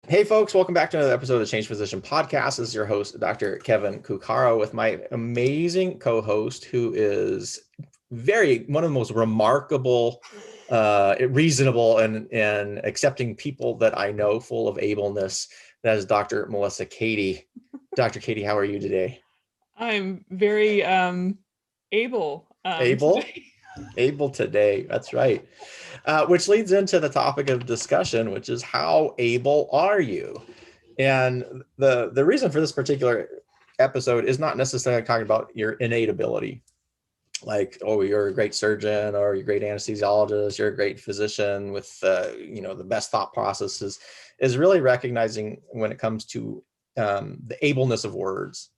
Hey folks, welcome back to another episode of the Change Physician Podcast. This is your host, Dr. Kevin Cuccaro, with my amazing co-host, who is one of the most remarkable, reasonable, and accepting people that I know, full of ableness. That is Dr. Melissa Cady. Dr. Cady, how are you today? I'm very able Able? today. Able today. That's right. Which leads into the topic of discussion, which is how able are you? And the reason for this particular episode is not necessarily talking about your innate ability, like, oh, you're a great surgeon or you're a great anesthesiologist, you're a great physician with the best thought processes. Is really recognizing when it comes to the ableness of words.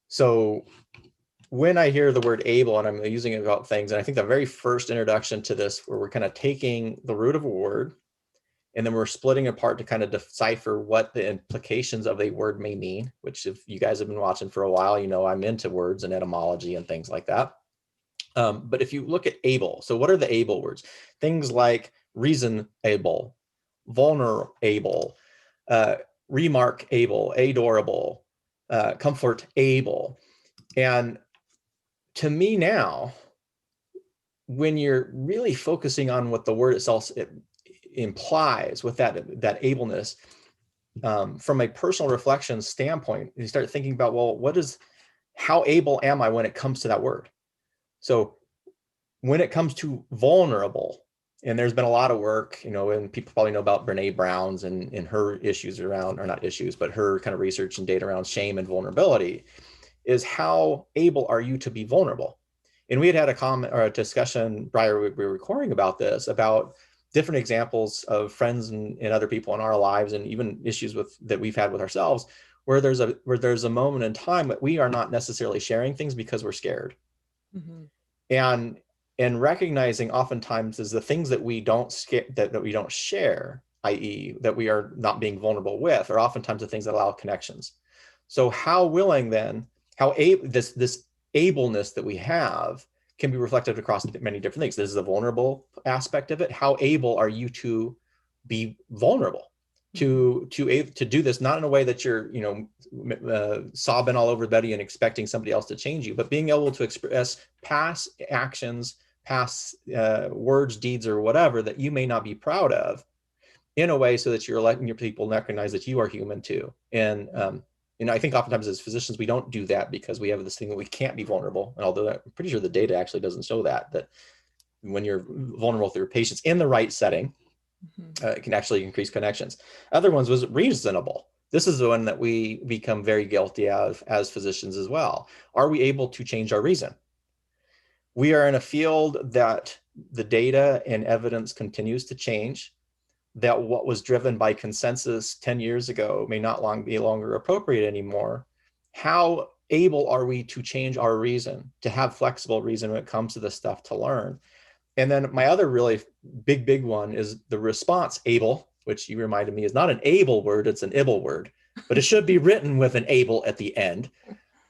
So when I hear the word able and I'm using it about things, and I think the very first introduction to this, where we're kind of taking the root of a word and then we're splitting apart to kind of decipher what the implications of a word may mean, which if you guys have been watching for a while, you know I'm into words and etymology and things like that. But if you look at able, so what are the able words? Things like reasonable, vulnerable, uh, remark able, adorable, comfort able. And to me now, when you're really focusing on what the word itself implies with that ableness, from a personal reflection standpoint, you start thinking about, well, how able am I when it comes to that word? So when it comes to vulnerable, and there's been a lot of work, and people probably know about Brene Brown's and her issues around, or not issues, but her kind of research and data around shame and vulnerability, is how able are you to be vulnerable? And we had a comment or a discussion prior we were recording about this, about different examples of friends and other people in our lives, and even issues that we've had with ourselves, where there's a moment in time that we are not necessarily sharing things because we're scared. Mm-hmm. and and recognizing oftentimes is the things that we don't that we don't share, i.e. that we are not being vulnerable with, are oftentimes the things that allow connections. So how willing then, this ableness that we have can be reflected across many different things. This is the vulnerable aspect of it. How able are you to be vulnerable, to do this, not in a way that you're sobbing all over the bed and expecting somebody else to change you, but being able to express past actions, past words, deeds, or whatever that you may not be proud of, in a way so that you're letting your people recognize that you are human too. And I think oftentimes as physicians, we don't do that because we have this thing that we can't be vulnerable. And although I'm pretty sure the data actually doesn't show that when you're vulnerable with your patients in the right setting, it can actually increase connections. Other ones was reasonable. This is the one that we become very guilty of as physicians as well. Are we able to change our reason? We are in a field that the data and evidence continues to change, that what was driven by consensus 10 years ago may not be longer appropriate anymore. How able are we to change our reason, to have flexible reason when it comes to this stuff to learn? And then my other really big one is the response able, which you reminded me is not an able word, it's an ible word, but it should be written with an able at the end.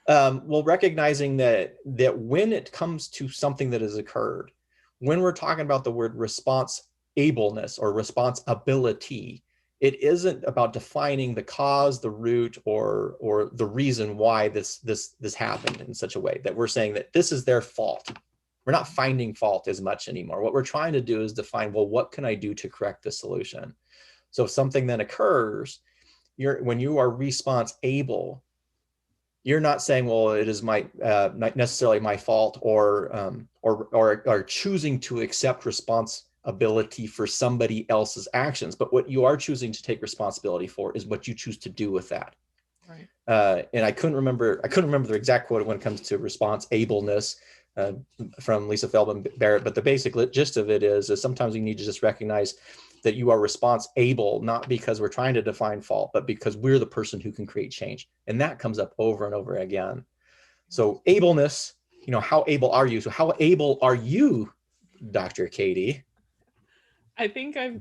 Well, recognizing that when it comes to something that has occurred, when we're talking about the word response ableness or responsibility, it isn't about defining the cause, the root, or the reason why this happened in such a way that we're saying that this is their fault. We're not finding fault as much anymore. What we're trying to do is define, well, what can I do to correct the solution? So if something then occurs, when you are response able, you're not saying, well, it is not necessarily my fault, or choosing to accept responsibility for somebody else's actions. But what you are choosing to take responsibility for is what you choose to do with that. Right. And I couldn't remember the exact quote when it comes to response ableness from Lisa Feldman Barrett, but the basic gist of it is sometimes you need to just recognize that you are response able, not because we're trying to define fault, but because we're the person who can create change. And that comes up over and over again. So ableness, how able are you? So how able are you, Dr. Cady? I think I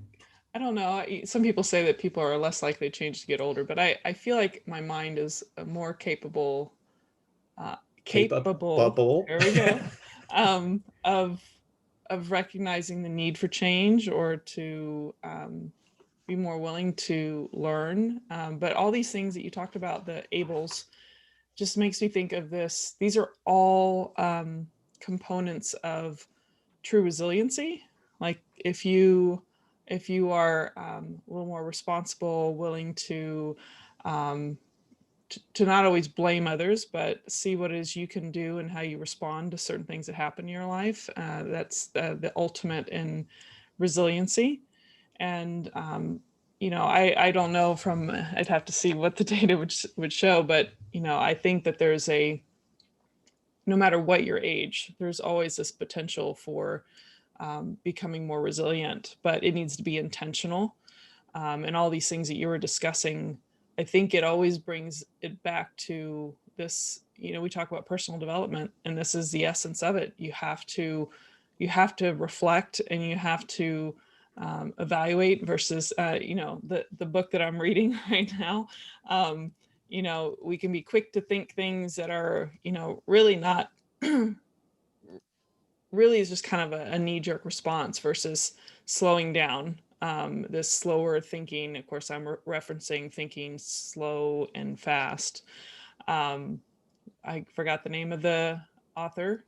don't know. Some people say that people are less likely to change to get older, but I feel like my mind is more capable, uh, capable, Capable. there we go, um, of recognizing the need for change, or to be more willing to learn. But all these things that you talked about, the ables, just makes me think of this. These are all components of true resiliency. Like if you are a little more responsible, willing um, to not always blame others, but see what it is you can do and how you respond to certain things that happen in your life. That's the ultimate in resiliency. And I don't know from, I'd have to see what the data would show, but I think that there's a, no matter what your age, there's always this potential for becoming more resilient, but it needs to be intentional. And all these things that you were discussing, I think it always brings it back to this. We talk about personal development, and this is the essence of it. You have to reflect, and you have to evaluate versus the book that I'm reading right now. We can be quick to think things that are really not really is just kind of a knee-jerk response versus slowing down. This slower thinking, of course, I'm referencing thinking slow and fast. I forgot the name of the author.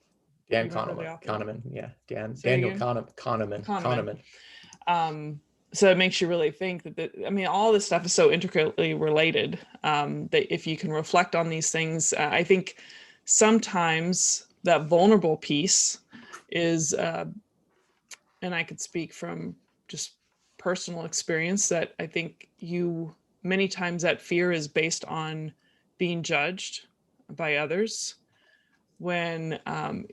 Do Dan you remember the author? Kahneman, yeah, Say it Daniel again. Kahneman. Kahneman. Um, so it makes you really think I mean, all this stuff is so intricately related, that if you can reflect on these things, I think sometimes that vulnerable piece is, and I could speak from just personal experience, that I think many times that fear is based on being judged by others, when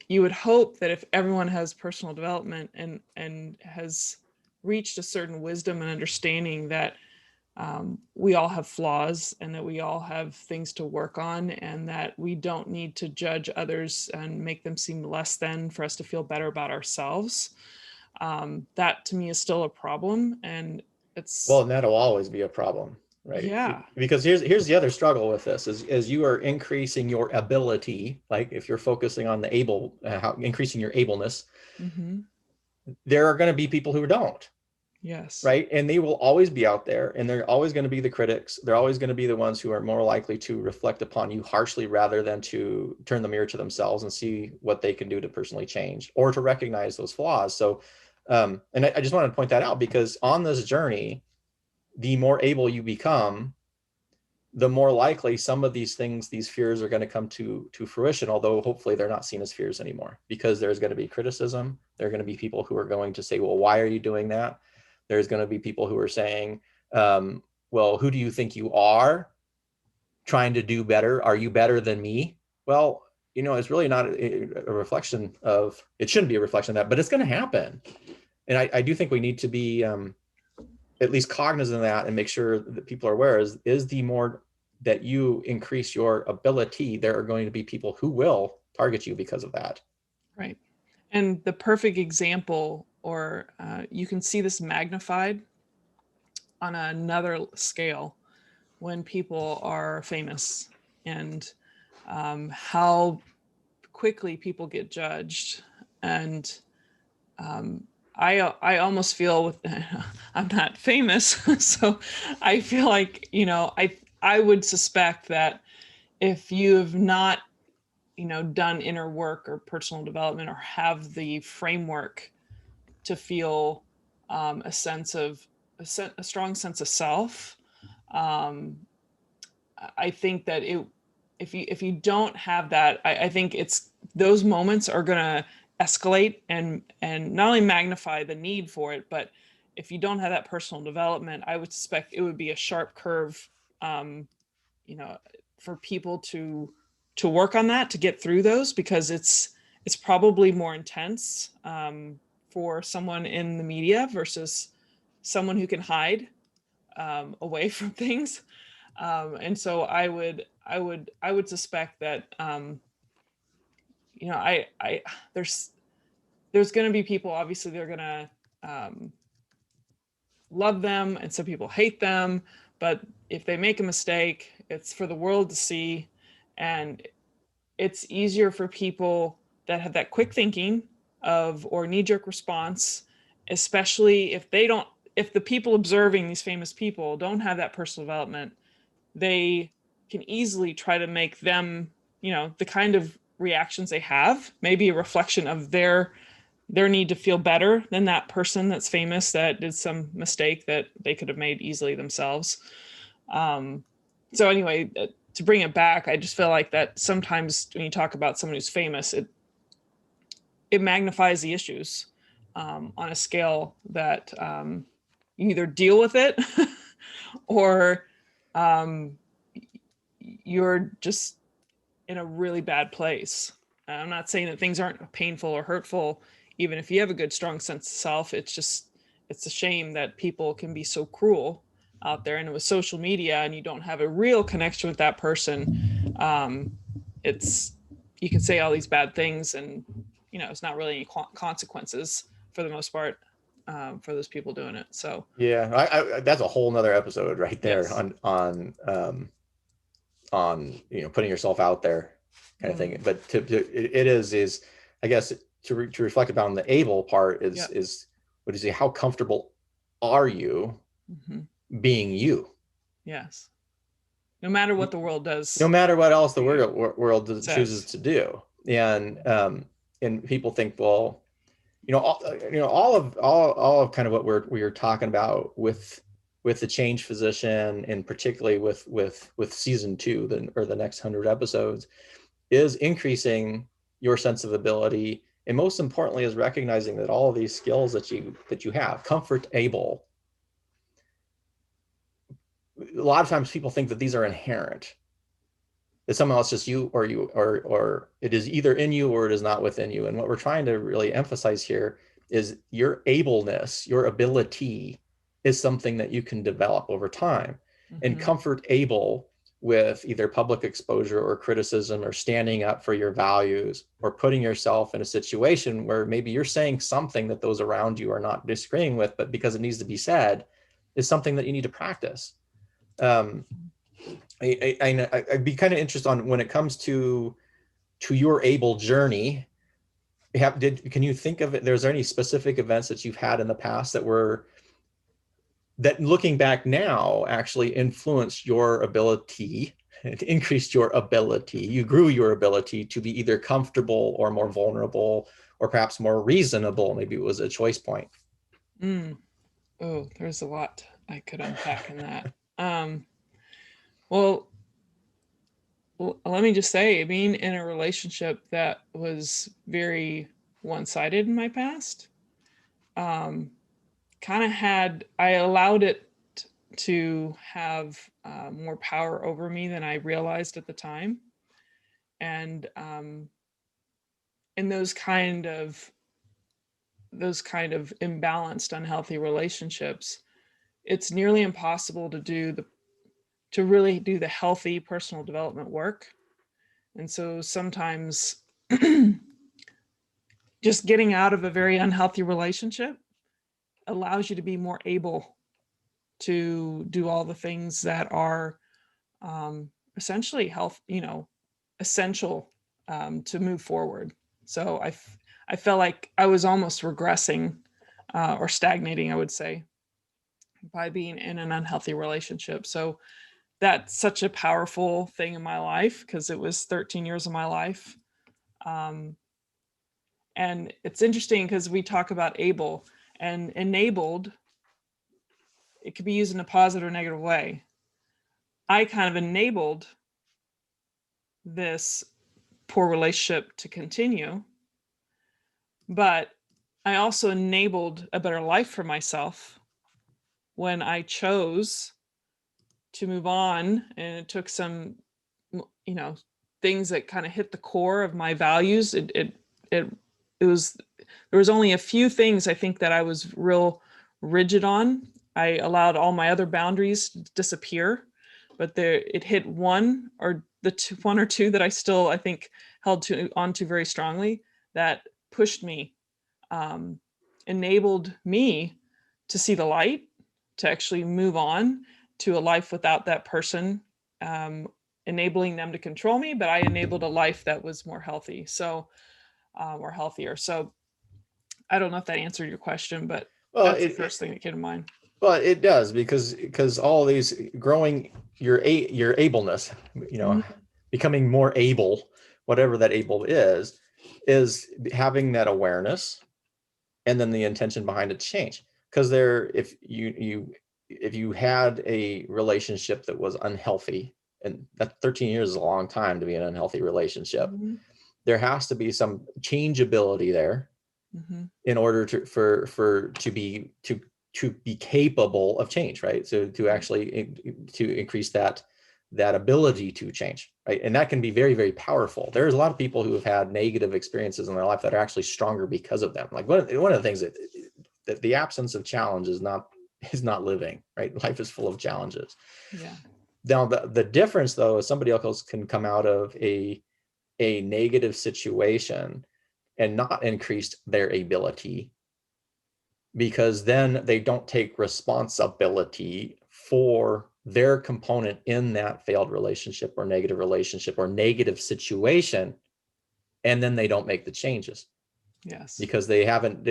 you would hope that if everyone has personal development and has reached a certain wisdom and understanding, that we all have flaws and that we all have things to work on, and that we don't need to judge others and make them seem less than for us to feel better about ourselves. That to me is still a problem, and Well, it's, and that'll always be a problem, right? yeah. Because here's the other struggle with this is as you are increasing your ability, like if you're focusing on the able, increasing your ableness, Mm-hmm. there are going to be people who don't, Yes. right? And they will always be out there, and they're always going to be the critics. They're always going to be the ones who are more likely to reflect upon you harshly rather than to turn the mirror to themselves and see what they can do to personally change or to recognize those flaws. So, and I just wanted to point that out because on this journey, the more able you become, the more likely some of these things, these fears are going to come to fruition, although hopefully they're not seen as fears anymore, because there's going to be criticism. There are going to be people who are going to say, well, why are you doing that? There's going to be people who are saying, well, who do you think you are trying to do better? Are you better than me? Well, it's really not a reflection of, it shouldn't be a reflection of that, but it's going to happen. And I do think we need to be at least cognizant of that and make sure that people are aware is the more that you increase your ability, there are going to be people who will target you because of that. Right. And the perfect example, or you can see this magnified on another scale when people are famous, and how quickly people get judged. And I almost feel with I'm not famous, so I feel like I would suspect that if you have not done inner work or personal development, or have the framework to feel a sense of a strong sense of self, um, I think that if you don't have that, I think it's those moments are gonna escalate and not only magnify the need for it, but if you don't have that personal development, I would suspect it would be a sharp curve, um, you know, for people to work on that, to get through those, because it's probably more intense, for someone in the media versus someone who can hide away from things. And so I would suspect that I there's going to be people, obviously they're going to um, love them, and some people hate them, but if they make a mistake, it's for the world to see. And it's easier for people that have that quick thinking of, or knee-jerk response, especially if they don't, if the people observing these famous people don't have that personal development, they can easily try to make them, the kind of reactions they have, maybe a reflection of their need to feel better than that person that's famous that did some mistake that they could have made easily themselves. So anyway, to bring it back, I just feel like that sometimes when you talk about someone who's famous, it magnifies the issues on a scale that you either deal with it or um, you're just in a really bad place. I'm not saying that things aren't painful or hurtful, even if you have a good, strong sense of self. It's a shame that people can be so cruel out there. And with social media and you don't have a real connection with that person, it's, you can say all these bad things and, it's not really any consequences for the most part for those people doing it. So, Yeah, that's a whole nother episode right there yes. on putting yourself out there kind of thing. But it is I guess to reflect upon the able part Yep. is what do you say? How comfortable are you Mm-hmm. being you? Yes. No matter what the world No does matter what else the to you, world chooses says. to do, and people think, well, all of kind of what we're talking about with the change physician, and particularly with season 2, or the next 100 episodes, is increasing your sense of ability, and most importantly is recognizing that all of these skills that you have, comfort, able, a lot of times people think that these are inherent, that somehow it's just you, or it is either in you or it is not within you. And what we're trying to really emphasize here is your ableness, your ability is something that you can develop over time. And Mm-hmm. comfort able with either public exposure or criticism, or standing up for your values, or putting yourself in a situation where maybe you're saying something that those around you are not disagreeing with, but because it needs to be said, is something that you need to practice. um, I'd be kind of interested on, when it comes to your able journey. Can you think of it? There's any specific events that you've had in the past that looking back now actually influenced your ability, it increased your ability, you grew your ability to be either comfortable or more vulnerable, or perhaps more reasonable? Maybe it was a choice point. Mm. Oh, there's a lot I could unpack in that. Um, well, let me just say, being in a relationship that was very one-sided in my past, um, kind of I allowed it to have more power over me than I realized at the time. And in those kind of imbalanced, unhealthy relationships, it's nearly impossible to really do the healthy personal development work. And so sometimes just getting out of a very unhealthy relationship allows you to be more able to do all the things that are essentially essential to move forward. So I felt like I was almost regressing or stagnating, I would say, by being in an unhealthy relationship. So that's such a powerful thing in my life because it was 13 years of my life. Um, and it's interesting because we talk about able and enabled, it could be used in a positive or negative way. I kind of enabled this poor relationship to continue, but I also enabled a better life for myself when I chose to move on. And it took some, you know, things that kind of hit the core of my values. It was, there was only a few things I think that I was real rigid on. I allowed all my other boundaries to disappear, but it hit one or two that I still, I think, held onto very strongly, that pushed me, um, enabled me to see the light, to actually move on to a life without that person, um, enabling them to control me, but I enabled a life that was more healthy. So, or healthier. So I don't know if that answered your question, but Well, that's the first thing that came to mind. Well, it does because all these growing your ableness, Mhm. becoming more able, whatever that able is having that awareness and then the intention behind it change. Because if you had a relationship that was unhealthy, and that 13 years is a long time to be in an unhealthy relationship, Mhm. there has to be some changeability there Mhm. in order for to be capable of change, right? So to Right. actually to increase that ability to change, right? And that can be very, very powerful. There's a lot of people who have had negative experiences in their life that are actually stronger because of them. Like one of the things that the absence of challenge is not living, right? Life is full of challenges. Yeah. Now the difference though is somebody else can come out of a negative situation and not increase their ability, because then they don't take responsibility for their component in that failed relationship or negative situation, and then they don't make the changes Yes. because they haven't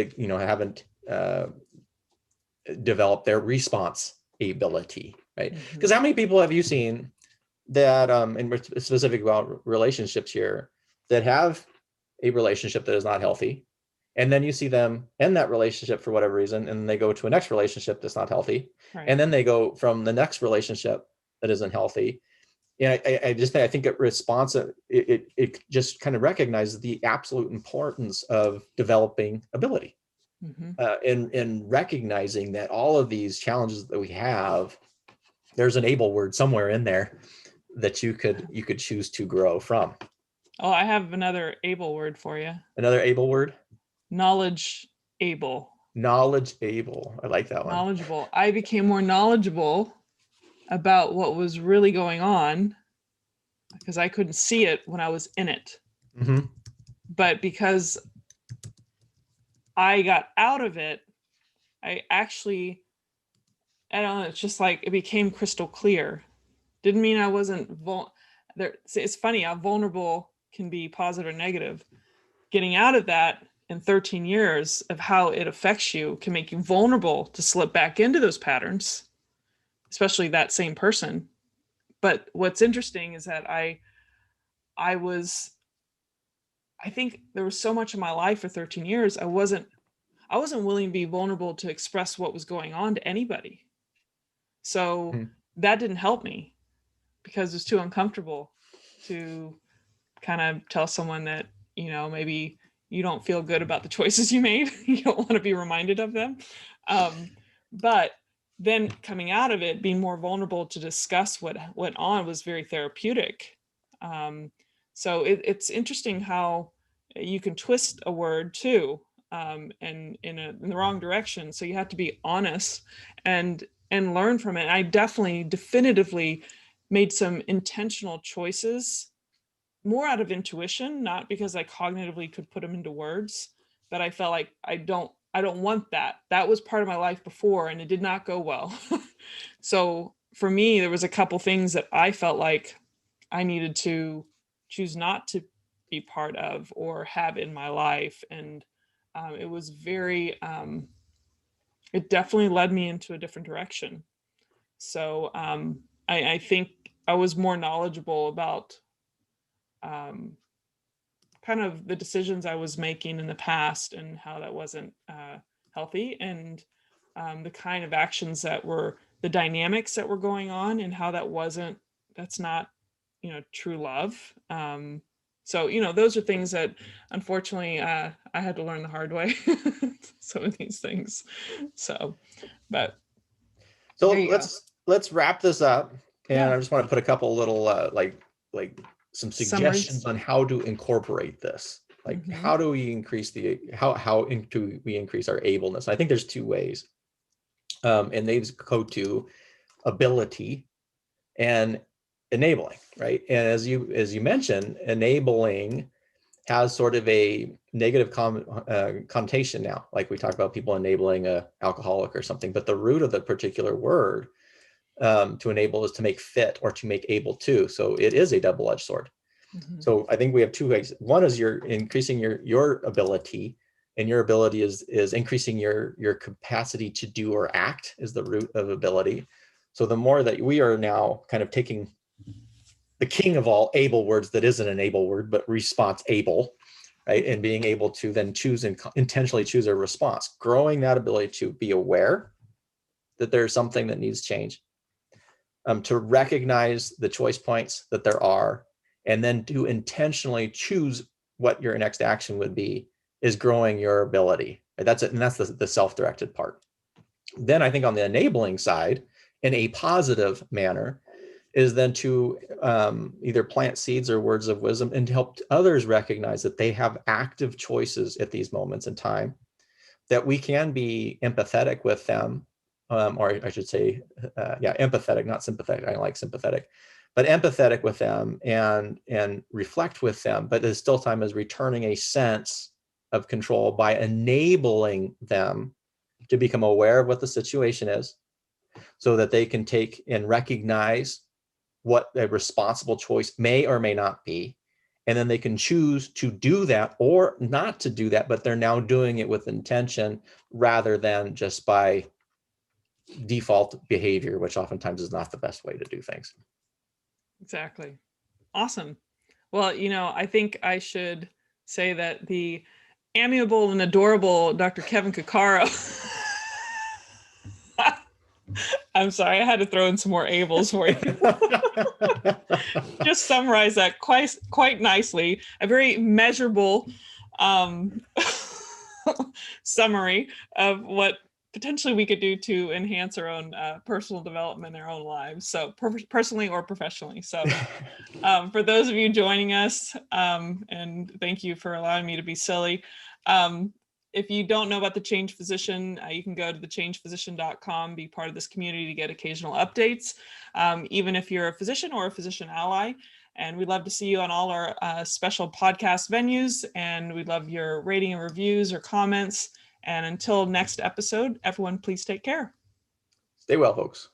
developed their response ability, right? Because Mhm. how many people have you seen that and we're specific about relationships here, that have a relationship that is not healthy, and then you see them end that relationship for whatever reason, and they go to a next relationship that's not healthy, Right. and then they go from the next relationship that isn't healthy. And I think it response it just kind of recognizes the absolute importance of developing ability, Mhm. in recognizing that all of these challenges that we have, there's an able word somewhere in there that you could choose to grow from. Oh, I have another able word for you. Another able word, Knowledge able. knowledge able. I like that one. Knowledgeable. I became more knowledgeable about what was really going on because I couldn't see it when I was in it. Mm-hmm. But because I got out of it, I actually, I don't know, it's just like it became crystal clear. Didn't mean I wasn't there. It's funny how vulnerable can be positive or negative. Getting out of that in 13 years of how it affects you can make you vulnerable to slip back into those patterns, especially that same person. But what's interesting is that I was I think there was so much in my life for 13 years I wasn't willing to be vulnerable to express what was going on to anybody. So Mm-hmm. that didn't help me because it was too uncomfortable to kind of tell someone that, maybe you don't feel good about the choices you made. You don't want to be reminded of them. Um, but then coming out of it, being more vulnerable to discuss what went on was very therapeutic. Um, so it's interesting how you can twist a word too, and in the wrong direction. So you have to be honest and learn from it. I definitely definitively made some intentional choices more out of intuition, not because I cognitively could put them into words, but I felt like I don't want that. That was part of my life before and it did not go well. So for me, there was a couple things that I felt like I needed to choose not to be part of or have in my life. And it was very, it definitely led me into a different direction. So I think I was more knowledgeable about um, kind of the decisions I was making in the past and how that wasn't healthy, and the kind of actions that were the dynamics that were going on, and how that's not, true love. So, those are things that unfortunately I had to learn the hard way, some of these things. So, but there So you go. let's wrap this up, and Yeah. I just want to put a couple little like some suggestions Summaries. on how to incorporate this. Like Hmm. how do we increase do we increase our ableness? I think there's two ways, and they go to ability and enabling, right? And as you mentioned, enabling has sort of a negative connotation now. Like we talk about people enabling a alcoholic or something, but the root of the particular word, to enable, is to make fit or to make able to. So it is a double-edged sword. Hmm. So I think we have two ways. One is you're increasing your ability, and your ability is increasing your capacity to do or act is the root of ability. So the more that we are now kind of taking the king of all able words that isn't an able word, but response able, right? And being able to then choose and intentionally choose a response, growing that ability to be aware that there's something that needs change, to recognize the choice points that there are, and then to intentionally choose what your next action would be, is growing your ability. That's it, and that's the self-directed part. Then I think on the enabling side, in a positive manner, is then to either plant seeds or words of wisdom and to help others recognize that they have active choices at these moments in time, that we can be empathetic with them, or I should say, empathetic, not sympathetic. I don't like sympathetic, but empathetic with them and reflect with them. But at still time is returning a sense of control by enabling them to become aware of what the situation is, so that they can take and recognize what a responsible choice may or may not be. And then they can choose to do that or not to do that, but they're now doing it with intention rather than just by default behavior, which oftentimes is not the best way to do things. Exactly. Awesome. Well, I think I should say that the amiable and adorable Dr. Kevin Cuccaro. I'm sorry, I had to throw in some more ables for you. Just summarize that quite nicely. A very measurable summary of what potentially we could do to enhance our own personal development in our own lives. So personally or professionally. So for those of you joining us, and thank you for allowing me to be silly. If you don't know about The Change Physician, you can go to thechangephysician.com, be part of this community to get occasional updates, even if you're a physician or a physician ally. And we'd love to see you on all our special podcast venues. And we'd love your rating and reviews or comments. And until next episode, everyone, please take care. Stay well, folks.